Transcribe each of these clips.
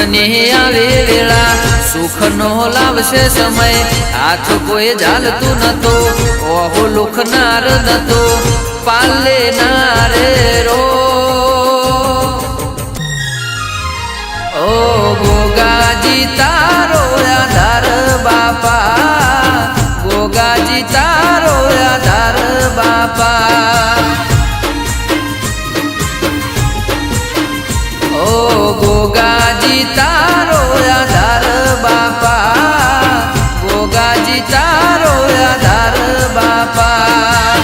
દુઃખની આવે વેળા સુખનો લાવશે સમય હાથ કોઈ ઝાલતું નતો ઓહો લુખનાર નતો પાલે નારે રો ઓ ગોગાજી તારો આધાર બાપા ગોગાજી તારો આધાર બાપા ઓ ગોગાજી તારો આધાર બાપા ગોગાજી તારો આધાર બાપા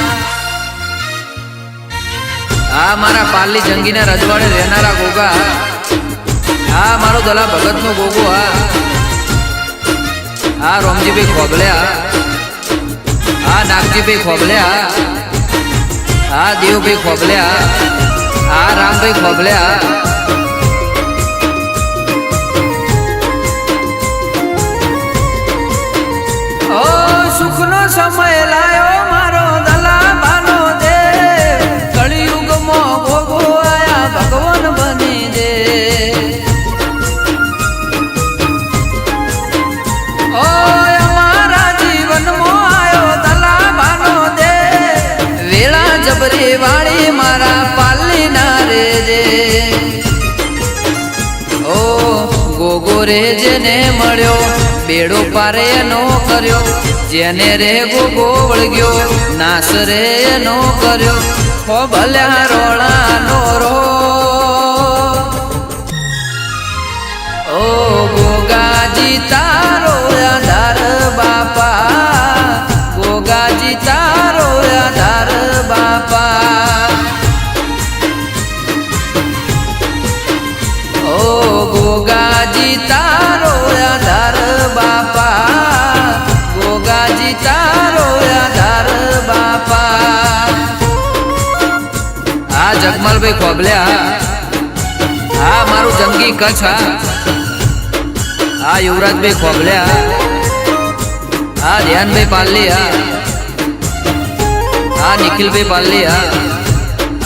આ મારા પાલી જંગીના રજવાડે રહેનારા ગોગા આ મારો દલા ભગત નો ગોગો આ રોમજીભાઈ ખોબલ્યા આ નાગજીભાઈ ખોબલ્યા આ દેવભાઈ ખોબલ્યા આ રામભાઈ ખોબલ્યા ઓ સુખનો સમય લાયો મારો દલા બાનો દે કળિયુગમાં ગોગો આયા ભગવાન બની દે ઓ અમારા જીવનમાં આયો દલા બાનો દે વેળા જબરી વાળી મારા પાલી ના રે દે ઓ ગોગો રે જેને મળ્યો બેડો પારે નો કર્યો જેને રે ગોગો વળગ્યો નાસ રે નો કર્યો હો ભલ્યા રોળા નો રો ઓ ગોગાજી તારો આધાર બાપા ગોગાજી તારો આધાર બાપા ઓ ગોગાજી તારો આધાર બાપા ગોગાજી તારો આધાર બાપા આ જગમલભાઈ ખોબલ્યા આ મારું જંગી કચ્છ આ યુવરાજભાઈ ખોબલ્યા આ ધ્યાનભાઈ પાલિયા આ નિખિલભાઈ પાલિયા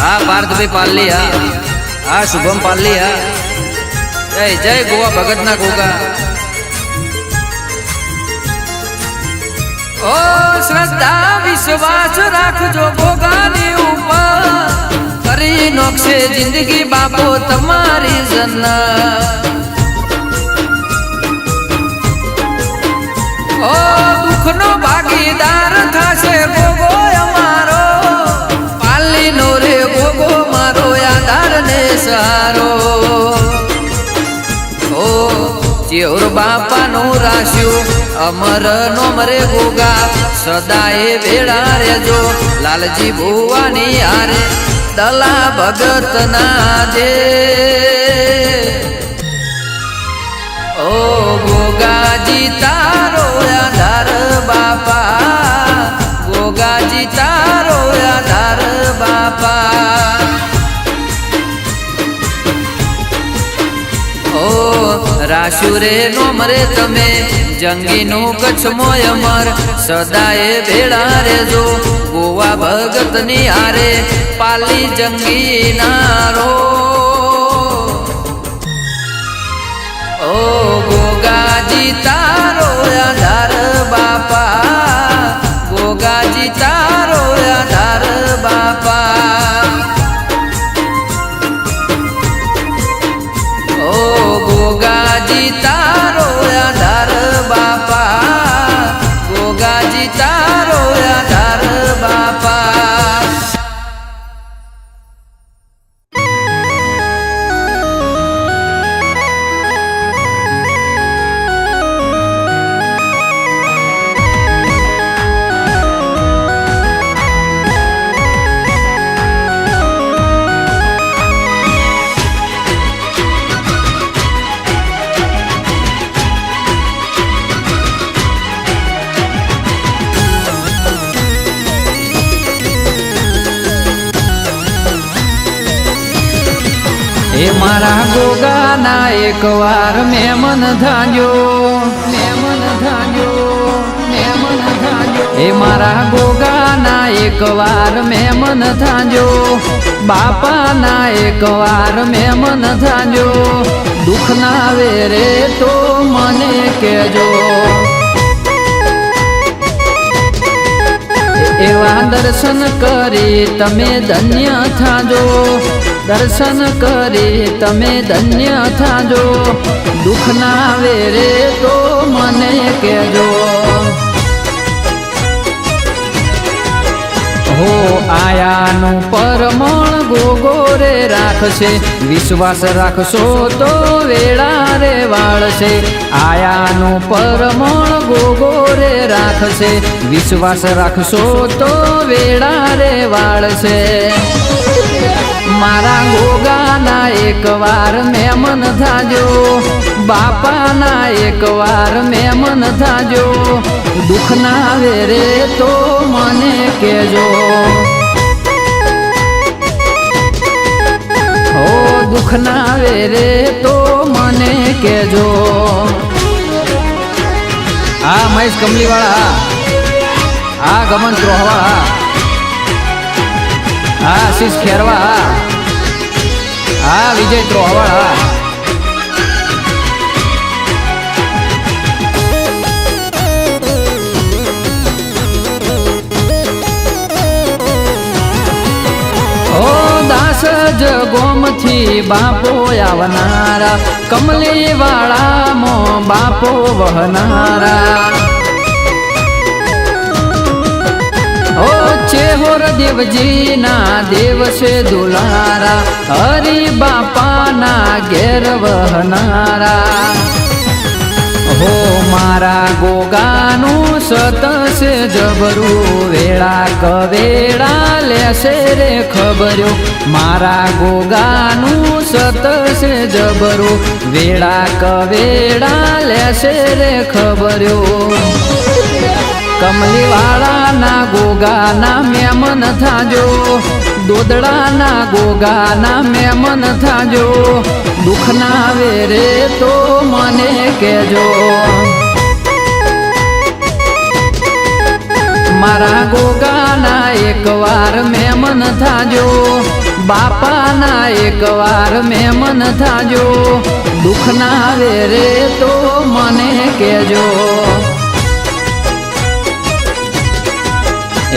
આ પાર્થભાઈ પાલિયા આ શુભમ પાલિયા જય જય ગોવા ભગતના ગોગા ઓ શ્રદ્ધા વિશ્વાસ રાખજો ગોગાની ઉપર કરી નોખશે જિંદગી બાપો તમારી જન્નત ઓ દુઃખનો ભાગીદાર થશે ગોગો અમારો પાલીનો રે ગોગો મારો આધાર ને સારો ઓ ચેવર બાપાનું રાશ્યું અમર નો મરે ગોગા સદાએ વેળા રેજો લાલજી ભુવાની હારે દલા ભગત ના દે ઓ ગોગાજી તારો આધાર બાપા ગોગાજી તારો આધાર બાપા ઓ રાશુ રે નો મરે તમે જંગીનું કચ્છ મોય અમર સદાએ ભેળા રેજો ગોવા ભગત ની હારે પાલી જંગી નારો ઓ ગોગાજી તારો આધાર બાપા ગોગાજી તારો આધાર બાપા ઓ ગોગાજી તારો આધાર બાપા ગોગાજી તારો આધાર બાપા એ મારા ગોગાના એક વાર મેમન ધાંજો મેમન ધાંજો મેમન ધાંજો એ મારા ગોગાના એક વાર મેમન ધાંજો બાપાના એક વાર મેમન ધાંજો દુઃખ ના આવે રે તો મને કહેજો એવા દર્શન કરી તમે ધન્ય થાજો દર્શન કરી તમે ધન્ય થાજો દુઃખ ના આવે રે તો મને કહેજો હો આયાનું પરમણ ગોગોરે રાખશે વિશ્વાસ રાખશો તો વેળા રે વાળશે આયાનું પરમણ ગોગોરે રાખશે વિશ્વાસ રાખશો તો વેળા રે વાળશે મારા ગોગાના એકવાર મહેમન થાજો બાપાના એકવાર મહેમન થાજો દુઃખ ના આવે રે તો મને કહેજો હો દુઃખ ના આવે રે તો મને કહેજો આ મહેશ કમલીવાળા આ ગમન ત્રોહવાળા આ આશીષ ખેરવા આ વિજય ત્રોહવાળા જગોમથી બાપો આવનારા કમલી વાળામો બાપો વહનારા ઓ ચેહોર દેવજીના દેવસે દુલારા હરિ બાપાના ઘેર વહનારા હો મારા ગોગાનું સતસે જબરું વેળા કવેળા લેશે રે ખબર્યો મારા ગોગાનું સતસે જબરું વેળા કવેળા લેશે રે ખબર્યો કમલીવાળાના ગોગાના મહેમન થાજો દોદડાના ગોગાના મહેમન થાજો દુઃખ ના આવે રે તો મને કહેજો મારા ગોગાના એકવાર મહેમન થાજો બાપાના એકવાર મહેમન થાજો દુઃખ ના આવે રે તો મને કહેજો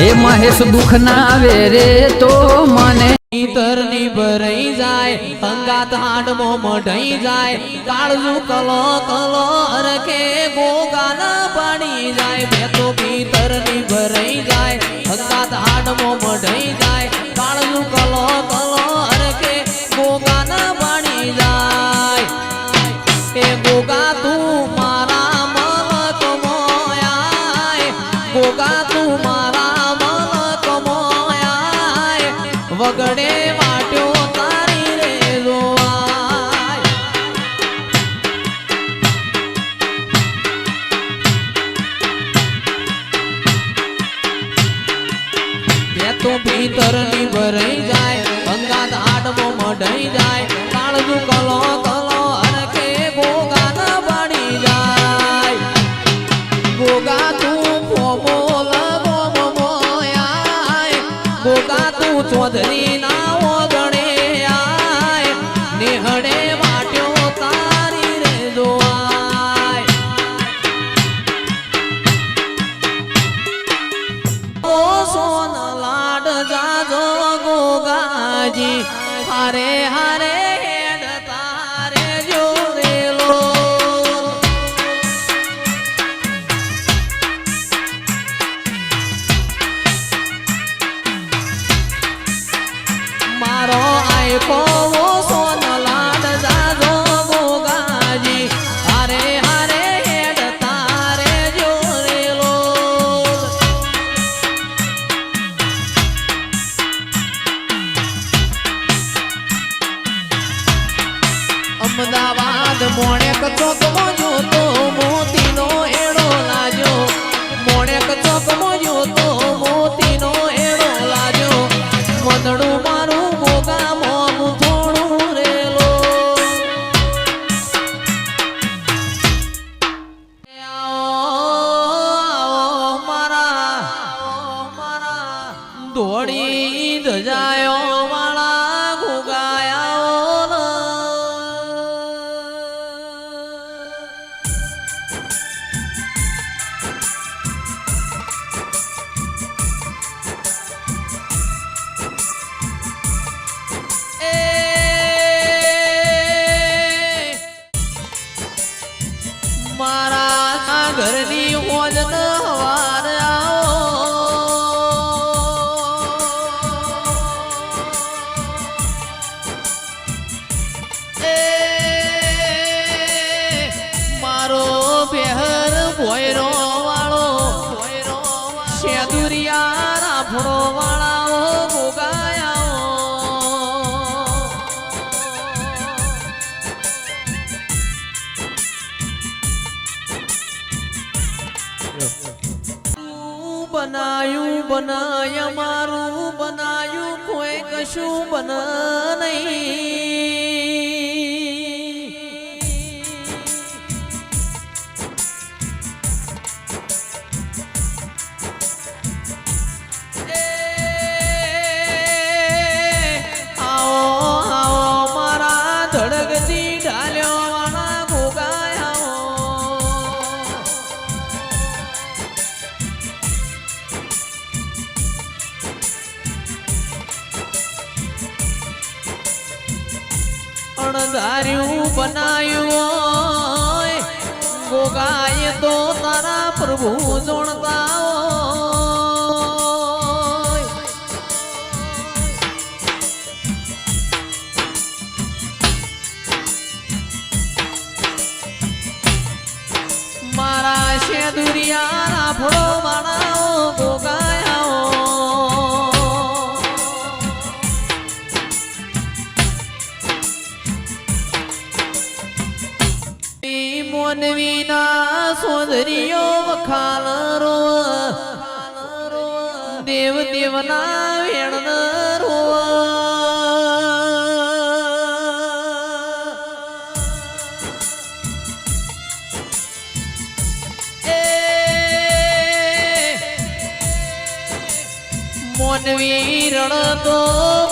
એ મહેશ દુઃખ ના આવે રે તો મને તરની ભરાઈ જાય અંગાત હાડમો મઢાઈ જાય કાળજુ કલો કલો અરખે ગોગાના પાણી જાય બે તો ભીતરની ભરાઈ જાય અંગાત હાડમો મઢાઈ જાય કાળજુ કલો કલો અરખે ગોગાના પાણી જાય એ ગોગા તું મારા મલક મોયાય ગોગા તું મારા મલક મોયાય વગડે વાટ્યો તારી રે જોવાય બે તો ભીતરની ભરાઈ જાય અંગાત આડમો મઢાઈ જાય કાળજુ કલો કલો અરખે ગોગાના પાડી જાય ગોગા તું ફોમોલ ગોમ મોયાય ગોગા તું ચૌધરી ના ઓગણે આય નેહડે વાટ્યો તારી રે જોવાય ઓ સોન લાડ જાજો ગોગાજી હારે હારે હેડ તારે જોરેલો મારો આયકો સોન લાડ જાજો ગોગાજી હારે હારે હેડ તારે જોરેલો અમદાવાદ મોણેક ચોકમાં જોતો મોતીનો એડો લાજો મોણેક ચોકમાં જોતો મોતીનો એડો લાજો મદડું મારું ગોગા મોનું થોડું રેલો આવો મારા દોડી ધજાયો વાળા ગોગાયા કશું બન નહીં. આવો આવો મારા ધડકતી ઢાલ્યો વાળા ગોગાયા. અણધાર્યું બનાયું હોય ગોગાએ તો તારા પ્રભુ જોણતા હોય. મારા શેદુરિયા રાફડો વાળાઓ ગોગાયા. મોનવીના સોદરીઓ વખાલ રોવ, દેવ દેવના વેણ રોવ. મોનવી રડતો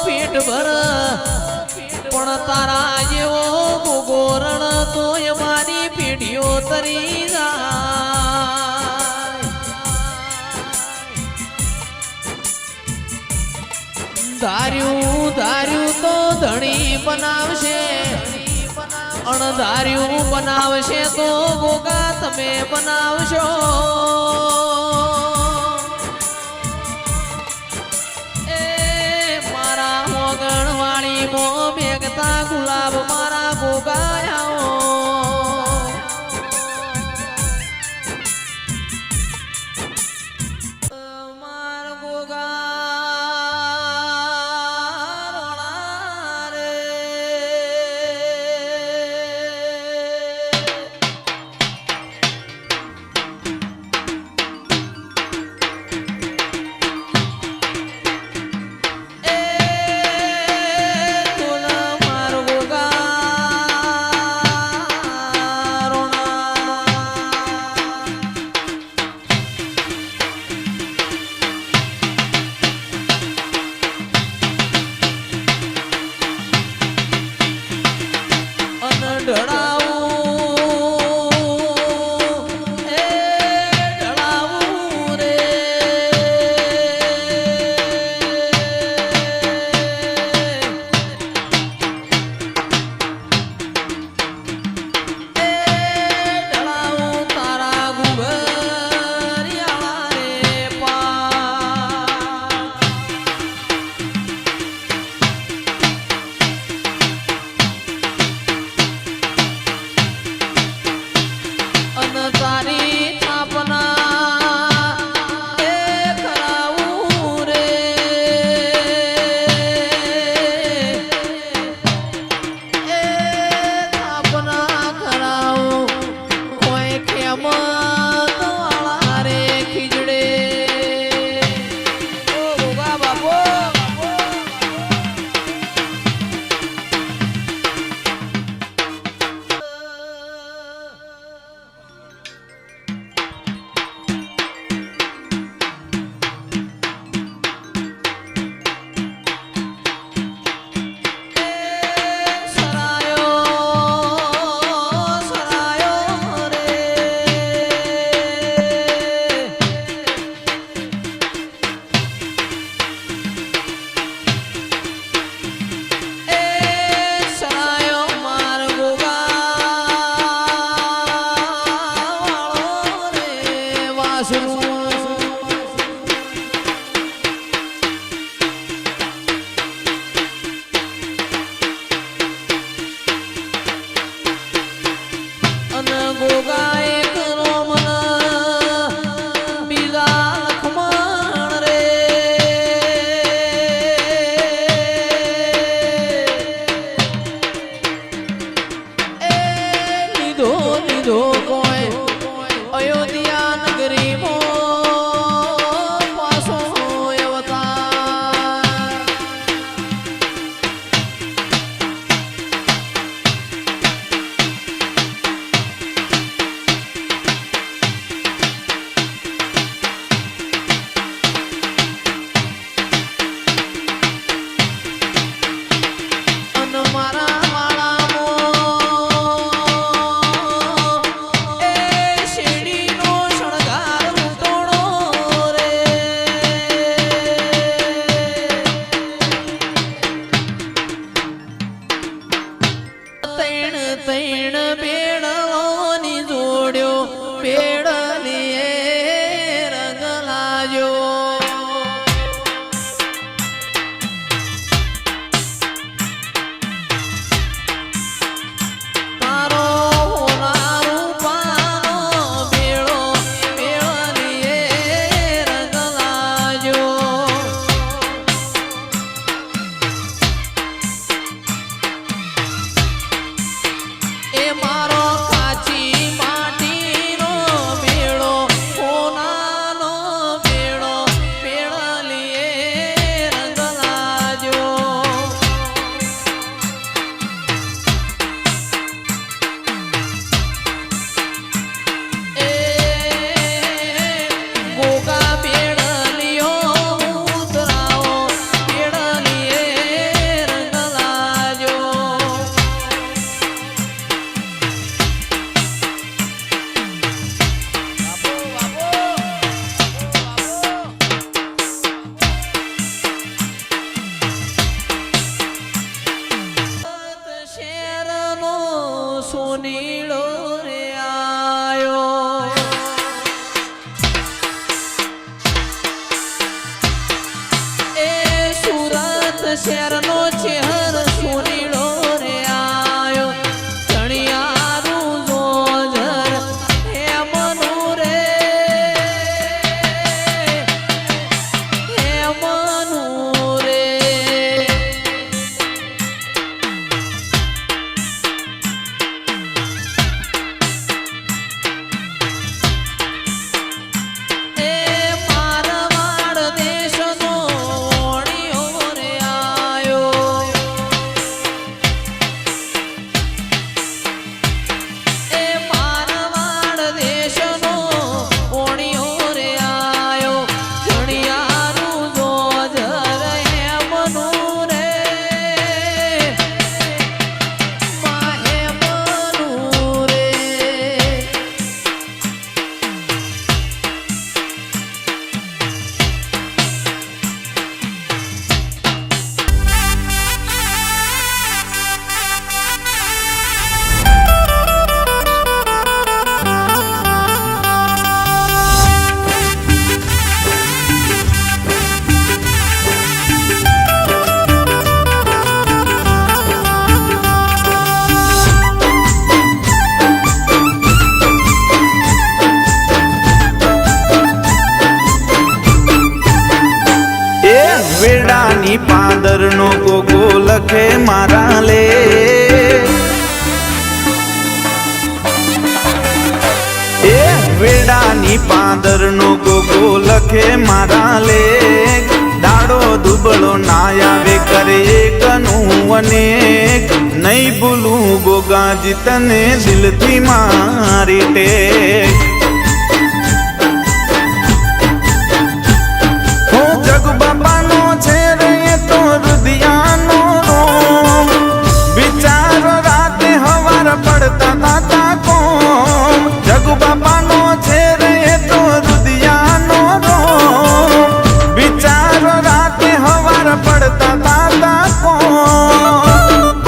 પેટ ભર પણ તારા જેવો ગોગો રણતો મારી પેઢીઓ તરી જાય. ધાર્યું ધાર્યું તો ધણી બનાવશે, અણધાર્યું બનાવશે તો ગોગા તમે બનાવશો. મેઘતા ગુલાબ મારા ગોગાયા. માર ગોગા રે. સુનીળો રે આયો એ સુરત શહેરનો ચહેર સુનીળો રે આયો ચણિયારું જોજર હે મનુ રે હે મનુ રે એ મારવાડ દેશનો ઓણિયો રે આયો એ મારવાડ દેશનો ઓણિયો રે આયો જણિયારું જોજર હે મનુ રે મા હે મનુ રે એ વેડાની પાંદરનો ગોગો લખે મારા લે એ વેડાની પાંદરનો ગોગો લખે મારા લે દાડો દુબળો ના આવે કરે એકનું અનેક નહીં ભૂલું ગોગાજી તને દિલથી મારી ટેક જગ બાપાનો છે રે તો રુદિયાનો રોમ વિચારો રાતે હવાર પડતા તાતા કોમ જગ બાપાનો છે રે તો રુદિયાનો રોમ વિચારો રાતે હવાર પડતા તાતા કોમ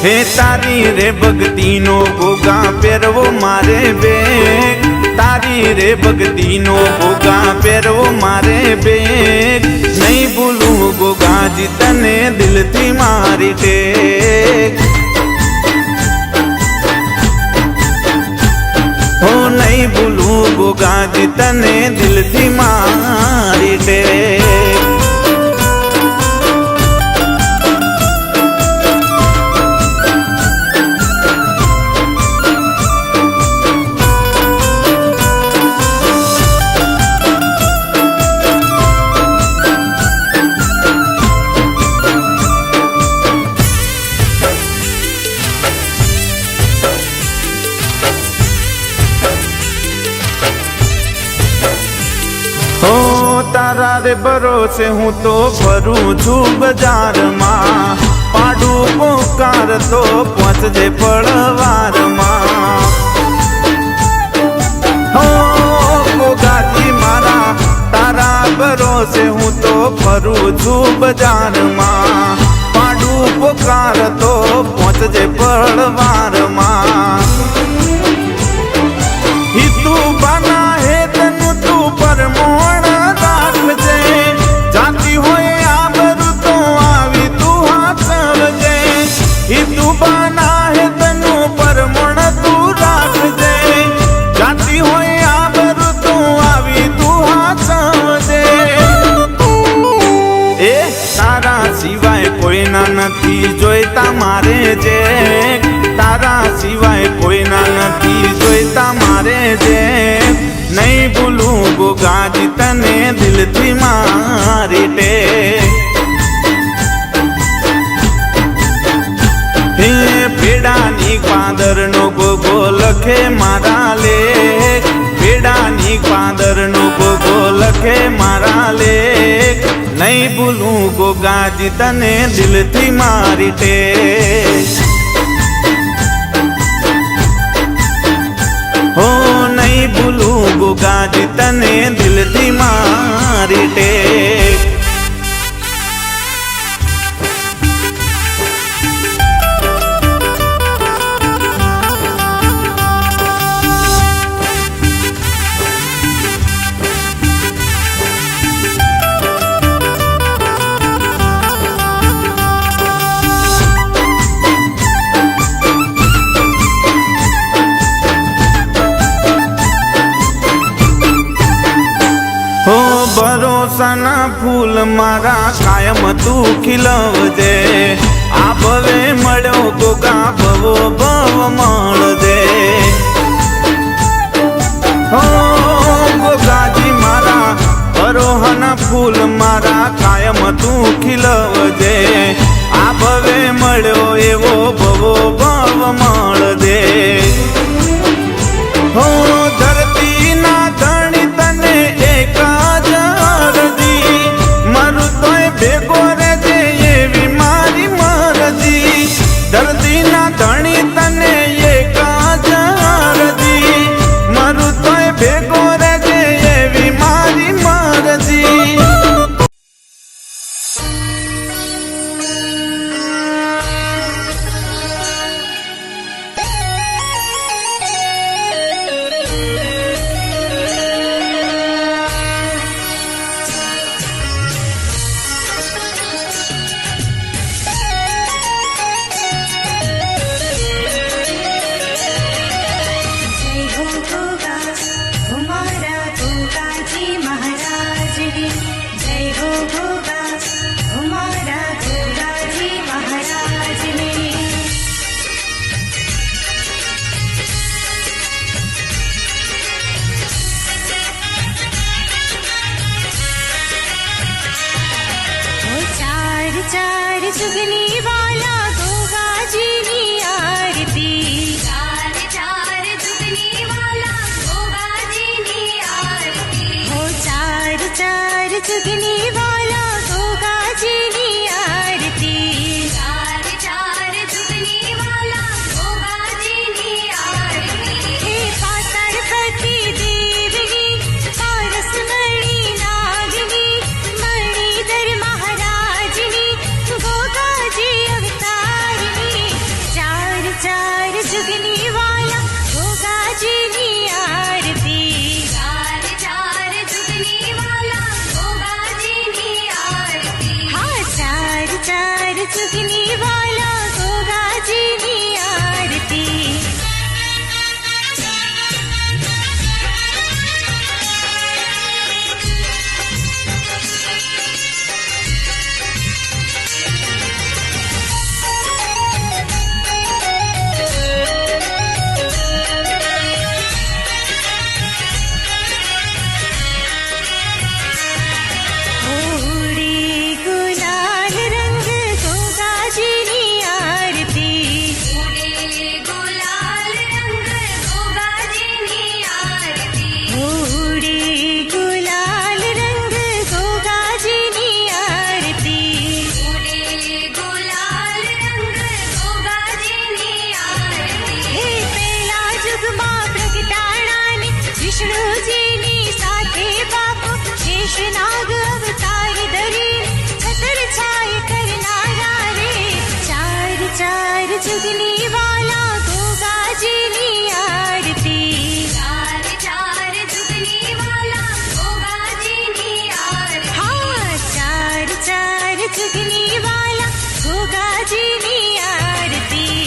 હે તારી રે ભક્તિનો ગોગા પહેરવો મારે બેગ તારી રે ભક્તિનો ગોગા પહેરવો મારે બેગ નહીં ભૂલું ગોગાજી તને દિલથી મારી ટેક હો નહીં ભૂલું ગોગાજી તને દિલથી મારી ટેક તારા રે ભરોસે હું તો ફરું છું બજારમાં પાડું પોકાર તો પહોંચજે પડવારમાં હો ગોગાજી મારા તારા ભરોસે હું તો ફરું છું બજારમાં પાડું પોકાર તો પહોંચજે પડવારમાં હિતું બના હે તનું તું પરમોણ રાખજે જાતી હોય આબરૂ તો આવી તું હાચવજે હિતું બના હે તનું પરમોણ તું રાખજે જાતી હોય આબરૂ તો આવી તું હાચવજે એ તારા સિવાય કોઈના નથી જોઈતા મારે જે તારા સિવાય કોઈના નથી જોઈતા મારે જે નહીં ભૂલું ગોગાજી તને દિલથી મારી ટેક હે પેડાની પાંદરનો ગોગો લખે મારા લેખ પેડાની પાંદરનો ગોગો લખે મારા લેખ નહીં ભૂલું ગોગાજી તને દિલથી મારી ટેક હો નહીં ભૂલું ગોગાજી તને દિલથી મારી ટેક ચોમાસાના ફૂલ મારા કાયમ તું ખીલવજે આ ભવે મળ્યો ગોગા ભવો ભવ મળજે હો ગોગાજી મારા અરોહના ફૂલ મારા કાયમ તું ખીલવજે આ ભવે મળ્યો એવો ભવો ભવ મળજે હો ધરતીના ધણી તને એક જ અરજી મારું તોય ભેગો રેજે એવી મારી મરજી ધરતીના ધણી તને એક જ અરજી મારું તોય ભેગો રેજે એવી મારી મરજી चार जुगनी वाला गोगाजीनी आरती चार जुगनी वाला गोगाजीनी आरती हो चार जुगनी वाला गोगाजीनी आरती चार जुगनी वाला गोगाजीनी आरती हे पाताळ पति देवनी पारस मणि नागिनी मणिधर महाराजनी गोगाजी अवतारिणी चार जुगनी वाला गोगाजीनी आरती चार जुगनी वाला गोगाजीनी आरती हाँ चार जुगनी वाला गोगाजीनी आरती उड़ी गुलाल रंग गोगाजीनी आरती उड़ी गुलाल रंग गोगाजीनी आरती उड़ी गुलाल रंग गोगाजीनी आरती उड़ी गुलाल रंग गोगाजीनी आरती हे पेला जुगમાં પ્રગટાણાની વિષ્ણુજીની સાથે બાપુ શેષનાગ અવતાર ધરી છત્ર છાય કરનારા રે ચાર જુગની વાલા ગોગાજીની આરતી ચાર જુગની વાલા ગોગાજીની આરતી હા ચાર જુગની વાલા ગોગાજીની આરતી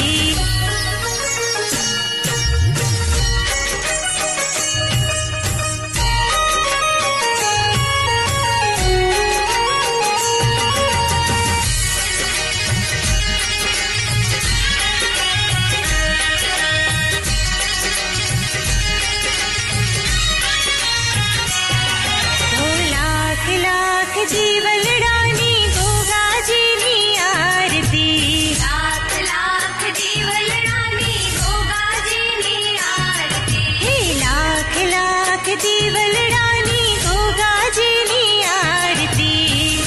ओ लाख लाख जीवलडानी गोगाजीनी आरती लाख लाख जीवलडानी गोगाजीनी आरती हे लाख लाख जीवलडानी गोगाजीनी आरती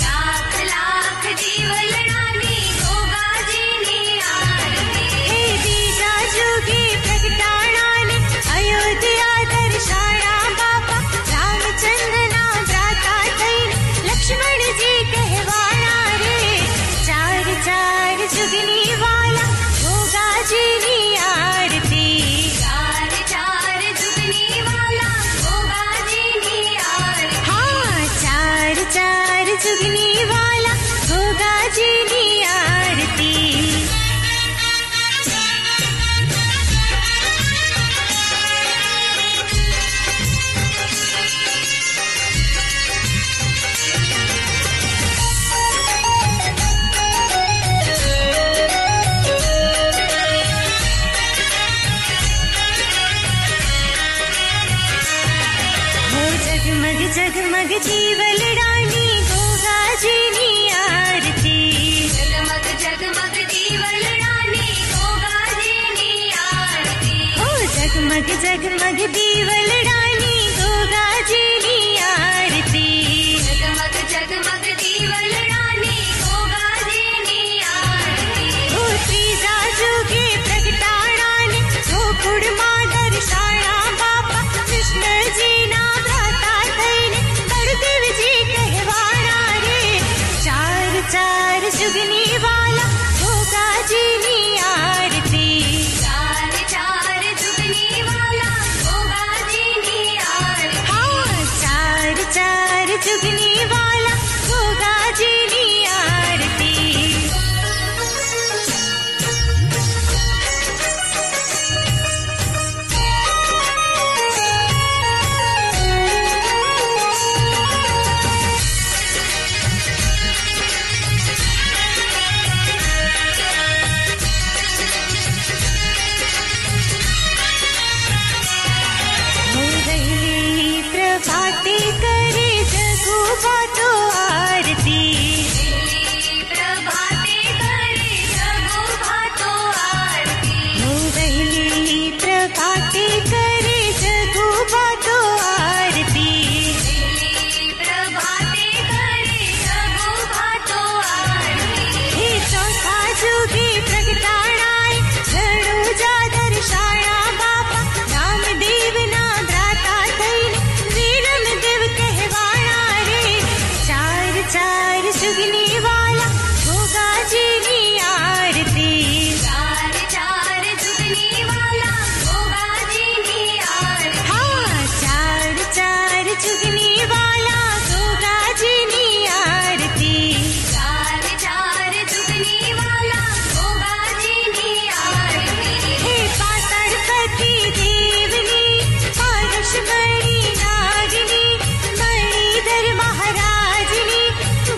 लाख लाख जीवलडानी गोगाजीनी आरती हे बीजा जुगे प्रगटाणाने अयोध्या दर्शाणा बापा रामचंद्રના ભ્રાતા થઈને લક્ષ્મણજી કહેવાણા રે ચાર જુગની વાલા ગોગાજીની આરતી ચાર જુગની વાલા ગોગાજીની આરતી હા ચાર જુગની વાલા ગોગાજીની આરતી जगमग जगमग दीवलडानी गोगाजीनी आरती जगमग जगमग दीवलडानी गोगाजीनी आरती ओ त्रीजा जुगे प्रगटाणाने गोकुळમાં દર્શાણા બાપા કૃષ્ણજીના ભ્રાતા થઈને બળદેવજી કહેવાણા રે ચાર ચાર જુગની વાલા ગોગાજીની આરતી ચાર ચાર જુગની વાલા ગોગાજીની આરતી હા ચાર ચાર જુગની વાલા ગોગાજીની આરતી प्रभाते करे जगुबा तो आरती प्रभाते करे जगुबा तो आरती वैली प्रभाते करे जगुबा तो आरती प्रभाते करे जगुबा तो आरती हे चौथा जुगे प्रगटाणाय रણુજા દર્શાણા બાપા રામદેવના ભ્રાતા થઈને વીરમદેવ કહેવાણા રે ચાર ચાર જુગની વાલા ગોગાજીની આરતી ચાર ચાર જુગની વાલા ગોગાજીની આરતી હા ચાર ચાર જુગની વાલા ગોગાજીની આરતી ચાર ચાર જુગની વાલા ગોગાજીની આરતી હે પાતાળપતિ દેવની પારશમણી નાગની મણિધર મહારાજની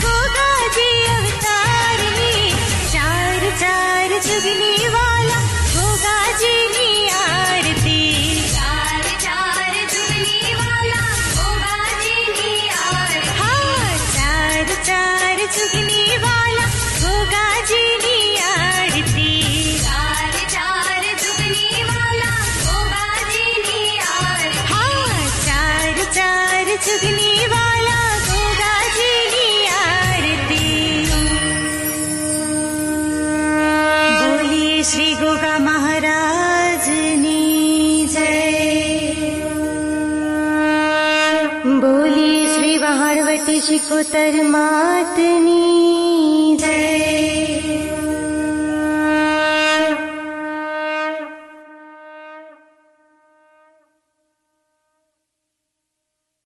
ગોગાજી અવતારની ચાર ચાર જુગની વાલા ગોગાજીની આરતી ચાર ચાર જુગની વાલા ગોગાજીની આરતી હા ચાર ચાર જુગની વાલા ગોગાજીની આરતી ચાર ચાર જુગની વાલા ગોગાજીની આરતી હા ચાર ચાર જુગની વાલા ગોગાજીની આરતી બોલીએ શ્રી ગોગા મહારાજની જય બોલીએ શ્રી વહાણવટી શિકોતર માતની જય